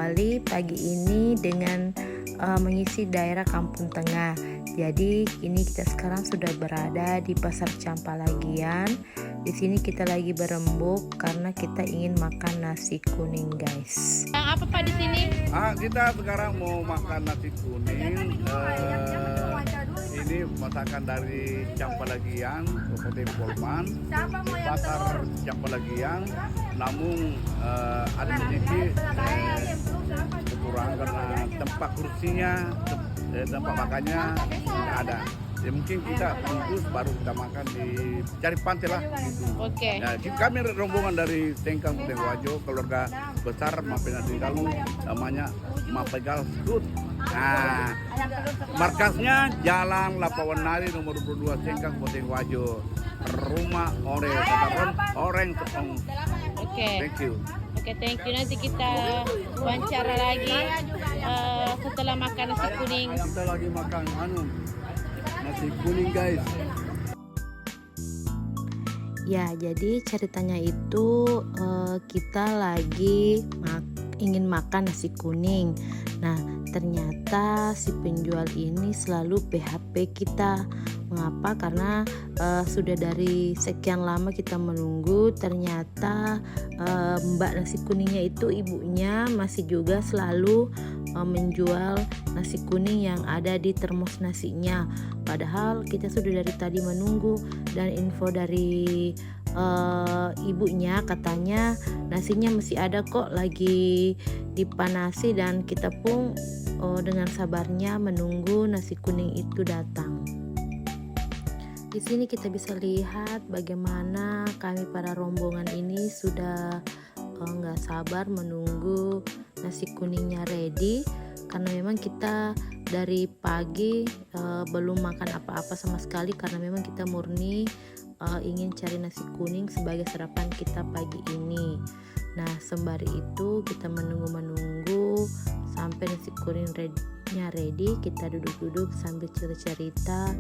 awali pagi ini dengan mengisi daerah Kampung Tengah. Jadi ini kita sekarang sudah berada di Pasar Campalagian. Di sini kita lagi berembuk karena kita ingin makan nasi kuning, guys. Yang apa Pak di sini? Kita sekarang mau makan nasi kuning. Ini masakan dari Campalagian, Kabupaten Polman, di Pasar Campalagian. Namun ada sedikit kekurangan karena tempat kursinya, tempat makannya tidak ada. Ya, mungkin kita bungkus baru kita makan di cari pantai lah. Gitu. Oke. Ya, kami rombongan dari Tengkang Wajo, keluarga besar Mapena Tinggalu, namanya Mapegal Sud. Nah, markasnya Jalan Lapawanari nomor 22 Tengkang Wajo, rumah Oreng Tepung. Oke. Thank you. Oke, thank you. Nanti kita wawancara lagi setelah makan nasi kuning. Kita lagi makan nasi kuning, guys. Ya, jadi ceritanya itu kita lagi ingin makan nasi kuning. Nah, ternyata si penjual ini selalu PHP kita. Mengapa? Karena sudah dari sekian lama kita menunggu. Ternyata Mbak nasi kuningnya itu ibunya masih juga selalu menjual nasi kuning yang ada di termos nasinya. Padahal kita sudah dari tadi menunggu, dan info dari ibunya katanya nasinya masih ada kok, lagi dipanasi, dan kita pun dengan sabarnya menunggu nasi kuning itu datang. Di sini kita bisa lihat bagaimana kami para rombongan ini sudah nggak sabar menunggu nasi kuningnya ready, karena memang kita dari pagi belum makan apa-apa sama sekali, karena memang kita murni ingin cari nasi kuning sebagai sarapan kita pagi ini. Nah, sembari itu kita menunggu sampai nasi kuning ready, kita duduk-duduk sambil cerita-cerita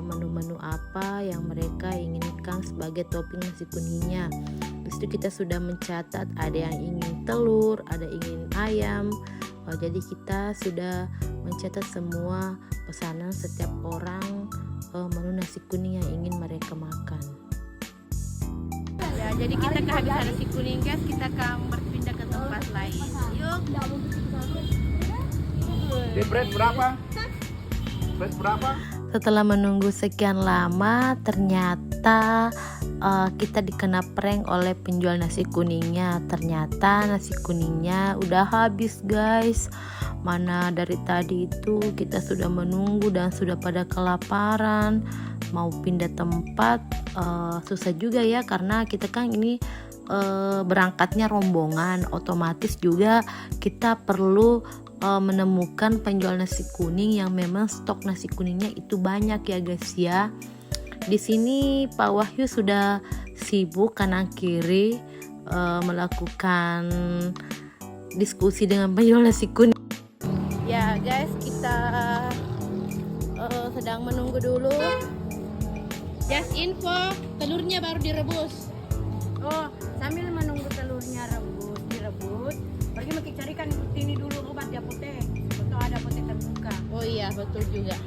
menu-menu apa yang mereka inginkan sebagai topping nasi kuningnya. Di situ kita sudah mencatat ada yang ingin telur, ada ingin ayam. Jadi kita sudah mencatat semua pesanan setiap orang menu nasi kuning yang ingin mereka makan. Ya, jadi kita kehabisan nasi kuning, guys. Kita akan berpindah ke tempat lain. Yuk. Di bread berapa? Bread berapa? Setelah menunggu sekian lama, ternyata kita dikena prank oleh penjual nasi kuningnya. Ternyata nasi kuningnya udah habis, guys. Mana dari tadi itu kita sudah menunggu dan sudah pada kelaparan, mau pindah tempat susah juga ya, karena kita kan ini berangkatnya rombongan, otomatis juga kita perlu menemukan penjual nasi kuning yang memang stok nasi kuningnya itu banyak ya, guys ya. Di sini Pak Wahyu sudah sibuk kanan kiri melakukan diskusi dengan penjual nasi kuning. Ya, guys, kita sedang menunggu dulu. Just info, telurnya baru direbus. Oh, sambil menunggu telurnya direbus, pergi makin carikan ini dulu obat di apotek. Betul, ada apotek terbuka. Oh iya, betul juga.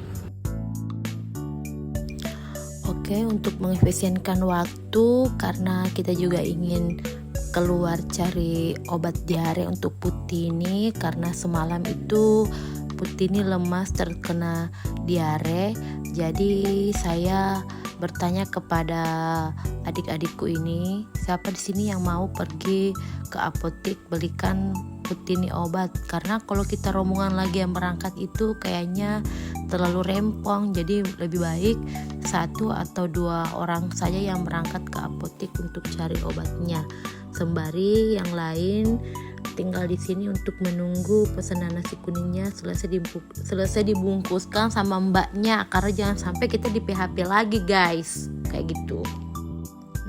Oke, untuk mengefisienkan waktu, karena kita juga ingin keluar cari obat diare untuk Putini, karena semalam itu Putini lemas terkena diare. Jadi saya bertanya kepada adik-adikku ini, siapa di sini yang mau pergi ke apotek belikan Putini obat, karena kalau kita rombongan lagi yang berangkat itu kayaknya terlalu rempong. Jadi lebih baik 1 atau 2 orang saja yang berangkat ke apotek untuk cari obatnya, sembari yang lain tinggal di sini untuk menunggu pesanan nasi kuningnya selesai dibungkuskan sama mbaknya, karena jangan sampai kita di PHP lagi, guys. Kayak gitu.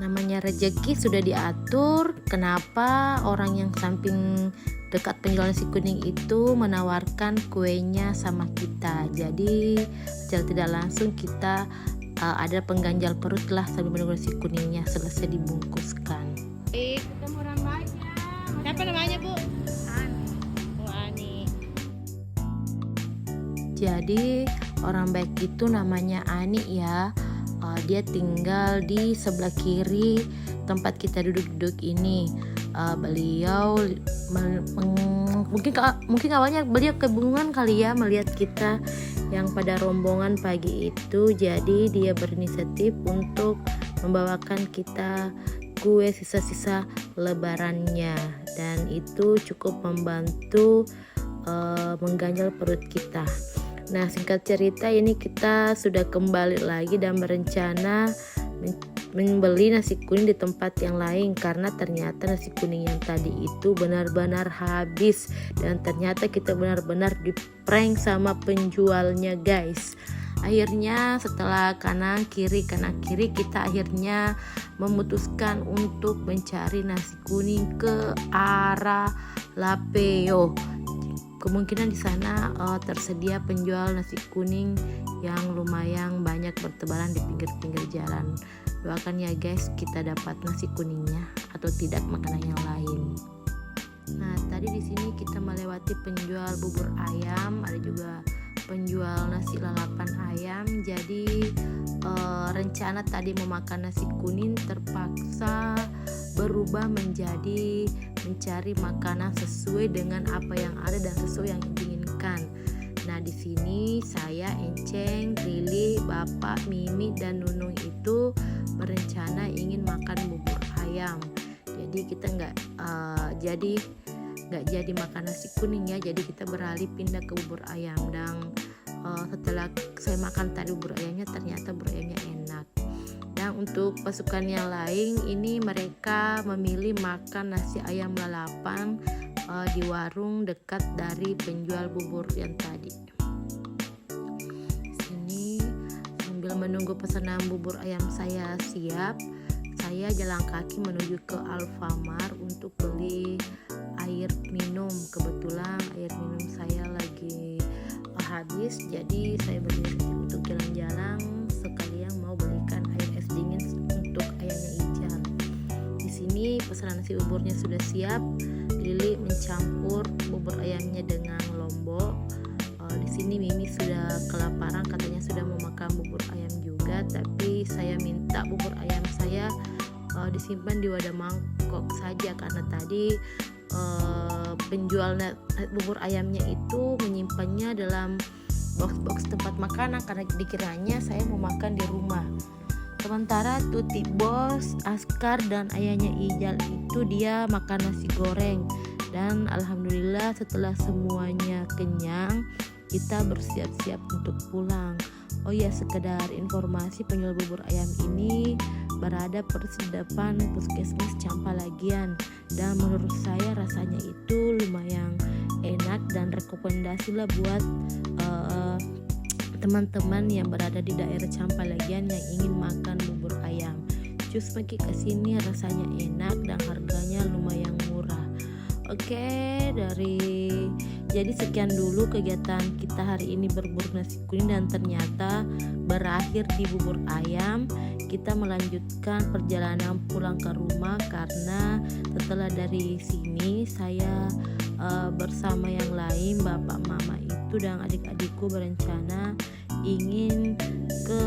Namanya rezeki sudah diatur. Kenapa orang yang samping dekat penjual nasi kuning itu menawarkan kuenya sama kita? Jadi secara tidak langsung kita ada pengganjal perut lah sambil menunggu nasi kuningnya selesai dibungkuskan. Siapa namanya, Bu? Jadi orang baik itu namanya Ani ya. Dia tinggal di sebelah kiri tempat kita duduk-duduk ini. Beliau mungkin awalnya beliau kebingungan kali ya melihat kita yang pada rombongan pagi itu. Jadi dia berinisiatif untuk membawakan kita kue sisa-sisa lebarannya, dan itu cukup membantu mengganjal perut kita. Nah, singkat cerita ini kita sudah kembali lagi dan berencana membeli nasi kuning di tempat yang lain, karena ternyata nasi kuning yang tadi itu benar-benar habis, dan ternyata kita benar-benar di-prank sama penjualnya guys. Akhirnya setelah kanan kiri kita akhirnya memutuskan untuk mencari nasi kuning ke arah Lapeo. Kemungkinan di sana tersedia penjual nasi kuning yang lumayan banyak bertebaran di pinggir-pinggir jalan. Doakan ya guys, kita dapat nasi kuningnya atau tidak makanan yang lain. Nah, tadi di sini kita melewati penjual bubur ayam, ada juga penjual nasi lalapan ayam. Jadi rencana tadi mau makan nasi kuning terpaksa berubah menjadi mencari makanan sesuai dengan apa yang ada dan sesuai yang diinginkan. Nah, di sini saya, Enceng, Lili, Bapak, Mimi, dan Nunung itu berencana ingin makan bubur ayam. Jadi kita nggak jadi makan nasi kuning ya. Jadi kita beralih pindah ke bubur ayam. Dan setelah saya makan tadi bubur ayamnya, ternyata bubur ayamnya enak. Dan untuk pasukan yang lain ini mereka memilih makan nasi ayam lalapan di warung dekat dari penjual bubur yang tadi. Sini sambil menunggu pesanan bubur ayam saya siap, saya jalan kaki menuju ke Alfamart untuk beli air minum. Kebetulan air minum saya lagi habis, jadi saya beli untuk jalan-jalan sekalian mau belikan air es dingin untuk ayamnya Ical. Di sini pesanan nasi buburnya sudah siap. Lili mencampur bubur ayamnya dengan lombok. Di sini Mimi sudah kelaparan, katanya sudah mau makan bubur ayam juga, tapi saya minta bubur ayam saya disimpan di wadah mangkok saja, karena tadi penjual bubur ayamnya itu menyimpannya dalam box-box tempat makanan karena dikiranya saya mau makan di rumah. Sementara Tuti Bos, Askar, dan ayahnya Ijal itu dia makan nasi goreng. Dan alhamdulillah setelah semuanya kenyang, kita bersiap-siap untuk pulang. Oh ya, sekedar informasi, penjual bubur ayam ini berada persis di depan Puskesmas Campalagian, dan menurut saya rasanya itu lumayan enak dan rekomendasi lah buat teman-teman yang berada di daerah Campalagian yang ingin makan bubur ayam. Cus pergi ke sini, rasanya enak dan harganya lumayan murah. Jadi sekian dulu kegiatan kita hari ini berburu nasi kuning, dan ternyata berakhir di bubur ayam. Kita melanjutkan perjalanan pulang ke rumah karena setelah dari sini saya bersama yang lain, bapak, mama itu dan adik-adikku berencana ingin ke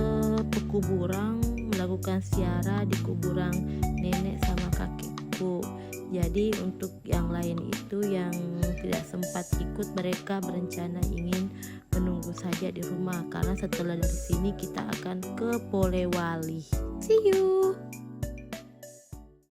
pekuburan melakukan ziarah di kuburan nenek sama kakekku. Jadi untuk yang lain itu yang tidak sempat ikut, mereka berencana ingin menunggu saja di rumah karena setelah dari sini kita akan ke Polewali. See you.